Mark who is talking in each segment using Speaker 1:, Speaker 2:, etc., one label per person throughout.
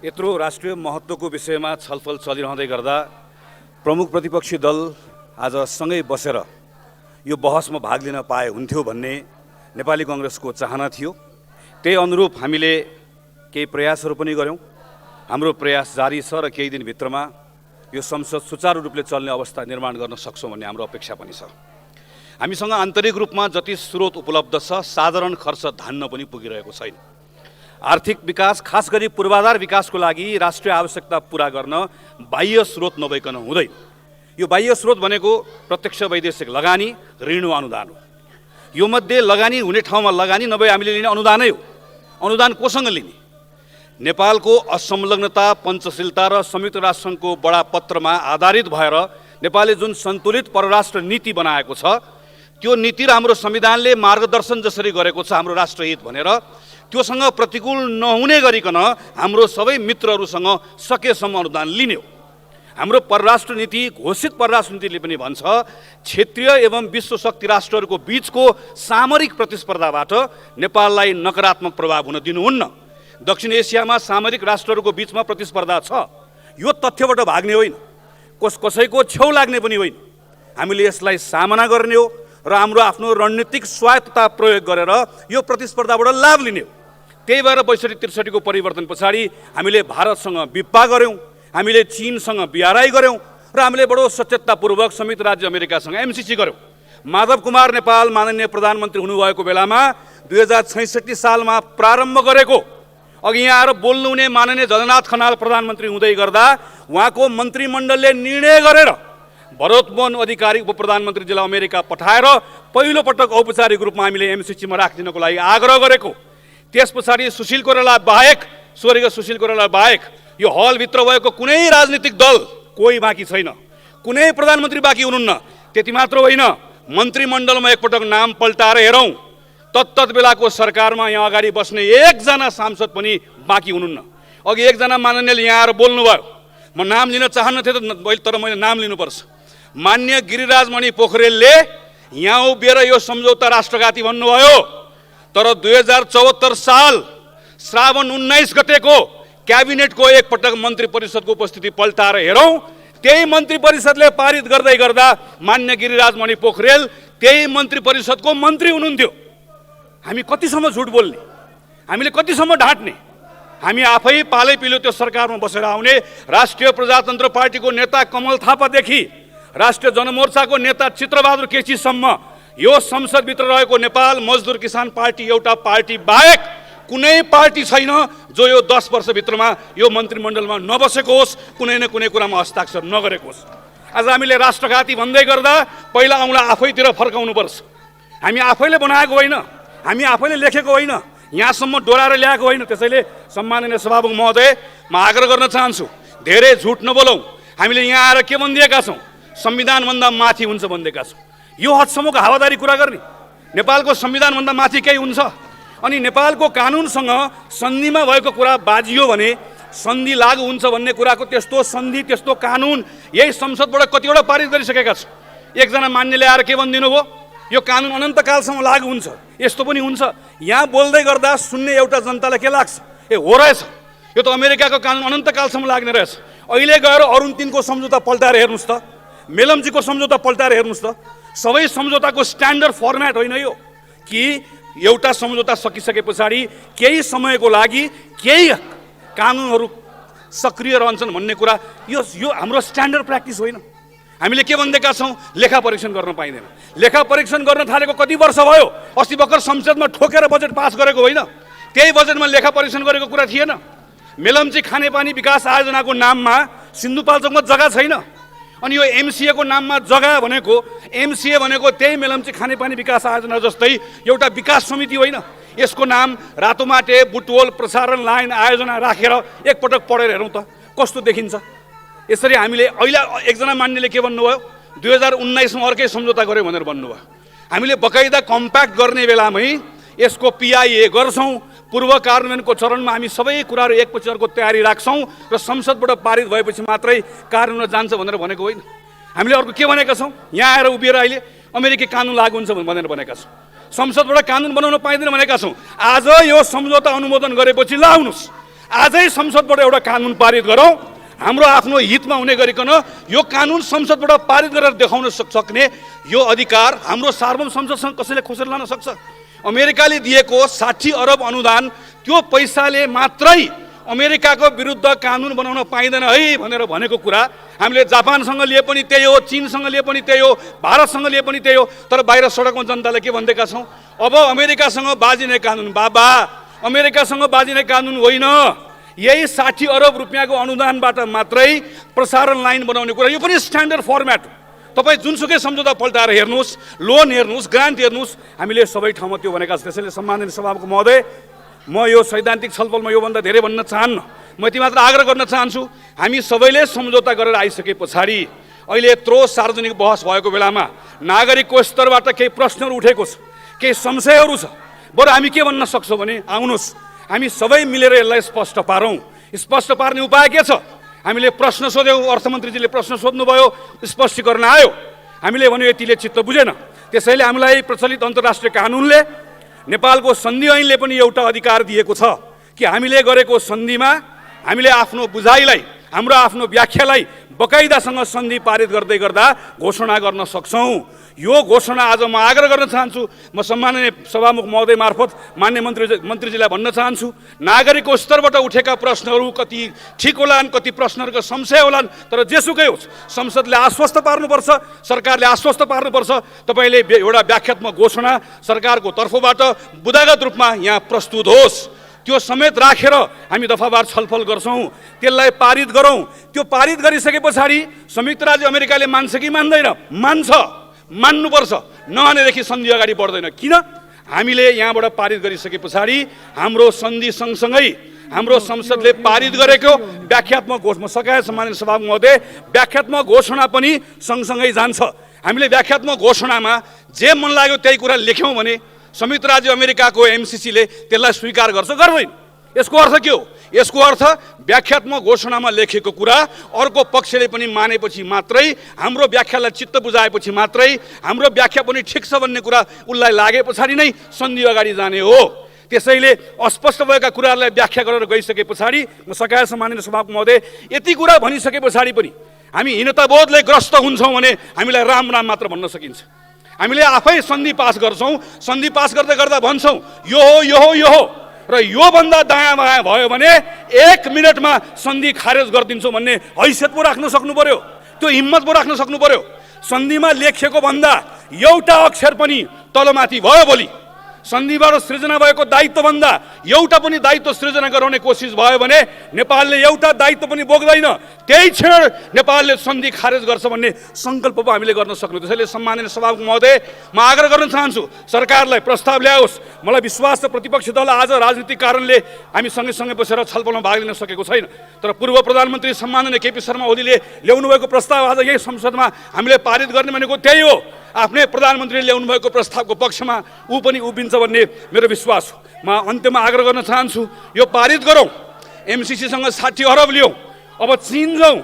Speaker 1: यत्रो राष्ट्रिय महत्त्वको विषयमा छलफल चलिरहँदै गर्दा प्रमुख प्रतिपक्षी दल आज सँगै बसेर यो बहसमा भाग लिन पाए हुन्थ्यो भन्ने नेपाली कांग्रेसको चाहना थियो। त्यही अनुरूप हामीले केही प्रयासहरू पनि गर्यौं। हाम्रो प्रयास जारी छ र केही दिनभित्रमा यो संसद सुचारू रूपले चल्ने अवस्था निर्माण गर्न सक्छौं भन्ने हाम्रो अपेक्षा पनि छ। हामीसँग आन्तरिक रूपमा जति स्रोत उपलब्ध छ साधारण खर्च धान्न पनि पुगिरहेको छैन। आर्थिक विकास खास गरी पूर्वाधार विकासको लागि राष्ट्रिय आवश्यकता पूरा गर्न बाह्य स्रोत नभइकन हुँदैन। यो बाह्य स्रोत भनेको प्रत्यक्ष वैदेशिक लगानी, ऋण वा अनुदान हो। यो मध्ये लगानी हुने ठाउँमा लगानी नभए हामीले लिने अनुदानै हो। अनुदान कोसँग लिने? नेपालको असंलग्नता, पञ्चशीलता र संयुक्त राष्ट्रसङ्घको बडापत्रमा आधारित भएर नेपालले जुन सन्तुलित परराष्ट्र नीति बनाएको छ त्यो नीति र हाम्रो संविधानले मार्गदर्शन जसरी गरेको छ हाम्रो राष्ट्रहित भनेर त्योसँग प्रतिकूल नहुने गरिकन हाम्रो सबै मित्रहरूसँग सकेसम्म अनुदान लिने हो। हाम्रो परराष्ट्र नीति, घोषित परराष्ट्र नीतिले पनि भन्छ क्षेत्रीय एवं विश्व शक्ति राष्ट्रहरूको बीचको सामरिक प्रतिस्पर्धाबाट नेपाललाई नकारात्मक प्रभाव हुन दिनुहुन्न। दक्षिण एसियामा सामरिक राष्ट्रहरूको बीचमा प्रतिस्पर्धा छ। यो तथ्यबाट भाग्ने होइन, कसैको छेउ लाग्ने पनि होइन। हामीले यसलाई सामना गर्ने हो र हाम्रो आफ्नो रणनीतिक स्वायत्तता प्रयोग गरेर यो प्रतिस्पर्धाबाट लाभ लिने हो। त्यही भएर 62-63 को परिवर्तन पछाडि हामीले भारतसँग विप्पा गर्यौं, हामीले चीनसँग बिआरआई गर्यौं र हामीले बडो सचेततापूर्वक संयुक्त राज्य अमेरिकासँग एमसीसी गर्यौं। माधव कुमार नेपाल माननीय प्रधानमन्त्री हुनुभएको बेलामा 2066 सालमा प्रारम्भ गरेको, अघि यहाँ आएर बोल्नुहुने माननीय जगन्नाथ खनाल प्रधानमन्त्री हुँदै गर्दा उहाँको मन्त्रीमण्डलले निर्णय गरेर भरतमोहन अधिकारी उप प्रधानमन्त्रीजीलाई अमेरिका पठाएर पहिलो पटक औपचारिक रूपमा हामीले एमसीसीमा राखिदिनको लागि आग्रह गरेको। त्यस पछाडि सुशील कोइराला बाहेक, स्वर्गीय सुशील कोइराला बाहेक यो हलभित्र भएको कुनै राजनीतिक दल कोही बाँकी छैन, कुनै प्रधानमन्त्री बाँकी हुनुहुन्न। त्यति मात्र होइन, मन्त्रीमण्डलमा एकपटक नाम पल्टाएर हेरौँ, तत्त बेलाको सरकारमा यहाँ अगाडि बस्ने एकजना सांसद पनि बाँकी हुनुहुन्न। अघि एकजना माननीयले यहाँ आएर बोल्नुभयो, म नाम लिन चाहन्न थिएँ तर मैले नाम लिनुपर्छ। मान्य गिरिराजमणि पोखरेलले यहाँ उभिएर यो सम्झौता राष्ट्रघाती भन्नुभयो, तर 2074 साल श्रावण 19 गतेको क्याबिनेटको एकपटक मन्त्री परिषदको उपस्थिति पल्टाएर हेरौँ, त्यही मन्त्री परिषदले पारित गर्दै गर्दा मान्य गिरिराजमणि पोखरेल त्यही मन्त्री परिषदको मन्त्री हुनुहुन्थ्यो। हामी कतिसम्म झुट बोल्ने, हामीले कतिसम्म ढाँट्ने? हामी आफै पालै पिलो त्यो सरकारमा बसेर आउने राष्ट्रिय प्रजातन्त्र पार्टीको नेता कमल थापादेखि राष्ट्रिय जनमोर्चाको नेता चित्रबहादुर केसीसम्म यो संसदभित्र रहेको नेपाल मजदुर किसान पार्टी एउटा पार्टी बाहेक कुनै पार्टी छैन जो यो 10 वर्षभित्रमा यो मन्त्रीमण्डलमा नबसेको होस्, कुनै न कुनै कुरामा हस्ताक्षर नगरेको होस्। आज हामीले राष्ट्रघाती भन्दै गर्दा पहिला औँला आफैतिर फर्काउनुपर्छ। हामी आफैले बनाएको होइन, हामी आफैले लेखेको होइन, यहाँसम्म डोराएर ल्याएको होइन। त्यसैले सम्माननीय सभामुख महोदय, म आग्रह गर्न चाहन्छु, धेरै झुट नबोलौँ। हामीले यहाँ आएर के भनिदिएका छौँ? संविधानभन्दा माथि हुन्छ भनिदिएका छौँ। यो हदसम्मको हावादारी कुरा गर्ने? नेपालको संविधानभन्दा माथि केही हुन्छ? अनि नेपालको कानुनसँग सन्धिमा भएको कुरा बाजियो भने सन्धि लागू हुन्छ भन्ने कुराको त्यस्तो सन्धि, त्यस्तो कानुन यही संसदबाट कतिवटा पारित गरिसकेका छौँ। एकजना मान्यले आएर के भनिदिनु भयो? यो कानुन अनन्तकालसम्म लागू हुन्छ। यस्तो पनि हुन्छ? यहाँ बोल्दै गर्दा सुन्ने एउटा जनतालाई के लाग्छ? ए हो रहेछ, यो त अमेरिकाको कानुन अनन्तकालसम्म लाग्ने रहेछ। अहिले गएर अरुण 3 को सम्झौता पल्टाएर हेर्नुहोस् त, मेलम्चीको सम्झौता पल्टाएर हेर्नुहोस् त। सबै सम्झौताको स्ट्यान्डर्ड फर्मेट होइन यो कि एउटा सम्झौता सकिसके पछाडि केही समयको लागि केही कानुनहरू सक्रिय रहन्छन् भन्ने कुरा यो हाम्रो स्ट्यान्डर्ड प्र्याक्टिस होइन। हामीले के भनिदिएका छौँ? लेखा परीक्षण गर्न पाइँदैन। लेखा परीक्षण गर्न थालेको कति वर्ष भयो? अस्ति भर्खर संसदमा ठोकेर बजेट पास गरेको होइन? त्यही बजेटमा लेखा परीक्षण गरेको कुरा थिएन। मेलम्ची खानेपानी विकास आयोजनाको नाममा सिन्धुपाल्चोकमा जग्गा छैन। अनि यो एमसीए को नाममा जग्गा भनेको, एमसीए भनेको त्यही मेलम्ची खानेपानी विकास आयोजना जस्तै एउटा विकास समिति होइन। यसको नाम रातोमाटे बुटवल प्रसारण लाइन आयोजना राखेर एकपटक पढेर हेरौँ त कस्तो देखिन्छ। यसरी हामीले अहिले एकजना मान्यले के भन्नुभयो? 2019 मा अर्कै सम्झौता गर्यो भनेर भन्नुभयो। हामीले बकाइदा कम्प्याक्ट गर्ने बेलामै यसको पिआइए गर्छौँ, पूर्व कार्यान्वयनको चरणमा हामी सबै कुराहरू एकपछि अर्को तयारी राख्छौँ र संसदबाट पारित भएपछि मात्रै कार्यान्वयन जान्छ भनेर भनेको होइन। हामीले अर्को के भनेका छौँ? यहाँ आएर उभिएर अहिले अमेरिकी कानुन लागू हुन्छ भनेर भनेका छौँ। संसदबाट कानुन बनाउन पाइँदैन भनेका छौँ। आज यो सम्झौता अनुमोदन गरेपछि लाउनुहोस्, आजै संसदबाट एउटा कानुन पारित गरौँ, हाम्रो आफ्नो हितमा हुने गरिकन यो कानुन संसदबाट पारित गरेर देखाउन सक्ने यो अधिकार हाम्रो सार्वभौम संसदसँग कसैले खोसेर लान सक्छ? अमेरिकाले दिएको 60 अरब अनुदान, त्यो पैसाले मात्रै अमेरिकाको विरुद्ध कानुन बनाउन पाइँदैन है भनेर भनेको कुरा हामीले जापानसँग लिए पनि त्यही हो, चीनसँग लिए पनि त्यही हो, भारतसँग लिए पनि त्यही हो। तर बाहिर सडकमा जनतालाई के भन्दैका छौँ? अब अमेरिकासँग बाजिने कानुन बाबा, अमेरिकासँग बाजिने कानुन होइन, यही 60 अरब रुपियाँको अनुदानबाट मात्रै प्रसारण लाइन बनाउने कुरा। यो पनि स्ट्यान्डर्ड फर्मेट हो। तपाईँ जुनसुकै सम्झौता पल्टाएर हेर्नुहोस्, लोन हेर्नुहोस्, ग्रान्ट हेर्नुहोस्, हामीले सबै ठाउँमा त्यो भनेका छौँ। त्यसैले सम्माननीय सभामुख महोदय, म यो सैद्धान्तिक छलफलमा योभन्दा धेरै भन्न चाहन्न। म यति मात्र आग्रह गर्न चाहन्छु, हामी सबैले सम्झौता गरेर आइसके पछाडि अहिले यत्रो सार्वजनिक बहस भएको बेलामा नागरिकको स्तरबाट केही प्रश्नहरू उठेको छ, केही संशयहरू छ। बरु हामी के भन्न सक्छौँ भने आउनुहोस् हामी सबै मिलेर यसलाई स्पष्ट पारौँ। स्पष्ट पार्ने उपाय के छ? हामीले प्रश्न सोध्यौँ, अर्थमन्त्रीजीले प्रश्न सोध्नुभयो, स्पष्टीकरण आयो। हामीले भन्यो यतिले चित्त बुझेन। त्यसैले हामीलाई प्रचलित अन्तर्राष्ट्रिय कानुनले, नेपालको सन्धि ऐनले पनि एउटा अधिकार दिएको छ कि हामीले गरेको सन्धिमा हामीले आफ्नो बुझाइलाई, हाम्रो आफ्नो व्याख्यालाई बकाइदासँग सन्धि पारित गर्दै गर्दा घोषणा गर्न सक्छौँ। यो घोषणा आज म आग्रह गर्न चाहन्छु। म सम्माननीय सभामुख महोदय मार्फत मान्य मन्त्रीजीलाई भन्न चाहन्छु, नागरिकको स्तरबाट उठेका प्रश्नहरू कति ठिक होलान्, कति प्रश्नहरूको संशय होलान्, तर जेसुकै होस् संसदले आश्वस्त पार्नुपर्छ, सरकारले आश्वस्त पार्नुपर्छ। तपाईँले एउटा व्याख्यात्मक घोषणा सरकारको तर्फबाट बुदागत रूपमा यहाँ प्रस्तुत होस्, त्यो समेत राखेर हामी दफावार छलफल गर्छौँ, त्यसलाई पारित गरौँ। त्यो पारित गरिसके पछाडि संयुक्त राज्य अमेरिकाले मान्छ कि मान्दैन? मान्छ, मान्नुपर्छ। नमानेदेखि सन्धि अगाडि बढ्दैन। किन? हामीले यहाँबाट पारित गरिसके पछाडि हाम्रो सन्धि सँगसँगै हाम्रो संसदले पारित गरेको व्याख्यात्मक घोषणा सकाए सम्माननीय सभामुख महोदय, व्याख्यात्मक घोषणा पनि सँगसँगै जान्छ। हामीले व्याख्यात्मक घोषणामा जे मन लाग्यो त्यही कुरा लेख्यौँ भने संयुक्त राज्य अमेरिकाको एमसिसीले त्यसलाई स्वीकार गर्छ, गर्दैन? यसको अर्थ के हो? यसको अर्थ व्याख्यात्मक घोषणामा लेखेको कुरा अर्को पक्षले पनि मानेपछि मात्रै, हाम्रो व्याख्यालाई चित्त बुझाएपछि मात्रै, हाम्रो व्याख्या पनि ठिक छ भन्ने कुरा उसलाई लागे पछाडि नै सन्धि अगाडि जाने हो। त्यसैले अस्पष्ट भएका कुराहरूलाई व्याख्या गरेर गइसके पछाडि म सकाए सम्माननीय सभामुख महोदय, यति कुरा भनिसके पछाडि पनि हामी हीनताबोधले ग्रस्त हुन्छौँ भने हामीलाई राम राम मात्र भन्न सकिन्छ। हामीले आफै सन्धि पास गर्छौँ, सन्धि पास गर्दै गर्दा भन्छौँ यो हो, यो हो, यो हो, र योभन्दा दायाँ बायाँ भयो भने 1 मिनटमा सन्धि खारेज गरिदिन्छौँ भन्ने हैसियत पो राख्न सक्नु पर्यो, त्यो हिम्मत पो राख्न सक्नु पर्यो। सन्धिमा लेखिएको भन्दा एउटा अक्षर पनि तलमाथि भयो भोलि सन्धिबाट सृजना भएको दायित्वभन्दा एउटा पनि दायित्व सृजना गराउने कोसिस भयो भने नेपालले एउटा दायित्व पनि बोक्दैन, त्यही क्षण नेपालले सन्धि खारेज गर्छ भन्ने सङ्कल्प पो हामीले गर्न सक्नु। त्यसैले सम्माननीय सभामुख महोदय, म आग्रह गर्न चाहन्छु सरकारलाई प्रस्ताव ल्याओस्। मलाई विश्वास छ प्रतिपक्षी दल आज राजनीतिक कारणले हामी सँगै बसेर छलफलमा भाग लिन सकेको छैन, तर पूर्व प्रधानमन्त्री सम्माननीय केपी शर्मा ओलीले ल्याउनु भएको प्रस्ताव आज यही संसदमा हामीले पारित गर्ने भनेको त्यही हो। आफ्नै प्रधानमन्त्रीले ल्याउनु भएको प्रस्तावको पक्षमा ऊ पनि उभिन्छ भन्ने मेरो विश्वास हो। म अन्त्यमा आग्रह गर्न चाहन्छु, यो पारित गरौँ। एमसिसीसँग 60 अरब लियौँ, अब चीन जाउँ,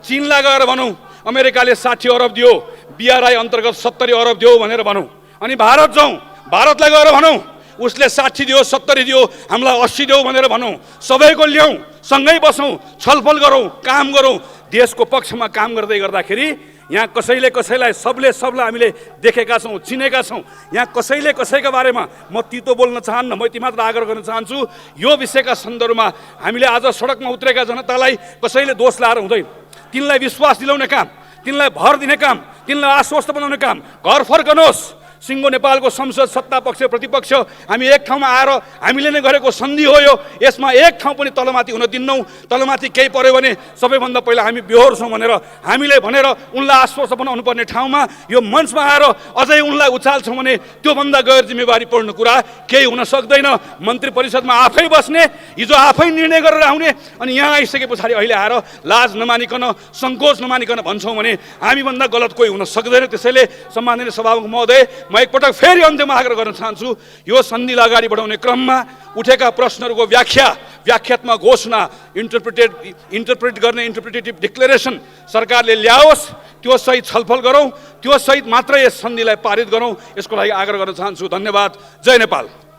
Speaker 1: चीनलाई गएर भनौँ अमेरिकाले 60 अरब दियो, बिआरआई अन्तर्गत 70 अरब दियो भनेर भनौँ। अनि भारत जाउँ, भारतलाई गएर भनौँ उसले 60 दियो, 70 दियो, हामीलाई 80 दियो भनेर भनौँ। सबैको ल्याउँ, सँगै बसौँ, छलफल गरौँ, काम गरौँ। देशको पक्षमा काम गर्दै गर्दाखेरि यहाँ कसैले कसैलाई, सबले सबलाई हामीले देखेका छौँ, चिनेका छौँ। यहाँ कसैले कसैका बारेमा म तितो बोल्न चाहन्न, म यति मात्र आग्रह गर्न चाहन्छु, यो विषयका सन्दर्भमा हामीले आज सडकमा उत्रेका जनतालाई कसैले दोष लाएर हुँदैन। तिनलाई विश्वास दिलाउने काम, तिनलाई भर दिने काम, तिनलाई आश्वस्त बनाउने काम। घर फर्कनुहोस्। सिङ्गो नेपालको संसद सत्ता पक्ष प्रतिपक्ष हामी एक ठाउँमा आएर हामीले नै गरेको सन्धि हो यो, यसमा एक ठाउँ पनि तलमाथि हुन दिन्नौँ। तलमाथि केही पर्यो भने सबैभन्दा पहिला हामी बेहोर्छौँ भनेर हामीले भनेर उनलाई आश्वस्त बनाउनु पर्ने ठाउँमा यो मञ्चमा आएर अझै उनलाई उचाल्छौँ भने त्योभन्दा गैर जिम्मेवारी पर्ने कुरा केही हुन सक्दैन। मन्त्री परिषदमा आफै बस्ने, हिजो आफै निर्णय गरेर आउने, अनि यहाँ आइसके पछाडि अहिले आएर लाज नमानिकन, सङ्कोच नमानिकन भन्छौँ भने हामीभन्दा गलत कोही हुन सक्दैन। त्यसैले सम्माननीय सभामुख महोदय, म एकपटक फेरि अन्त्यमा आग्रह गर्न चाहन्छु, यो सन्धिलाई अगाडि बढाउने क्रममा उठेका प्रश्नहरूको व्याख्यात्मक घोषणा, इन्टरप्रेट गर्ने इन्टरप्रिटेटिभ डिक्लेरेसन सरकारले ल्याओस्, त्यो सहित छलफल गरौँ, त्यो सहित मात्रै यस सन्धिलाई पारित गरौँ। यसको लागि आग्रह गर्न चाहन्छु। धन्यवाद। जय नेपाल।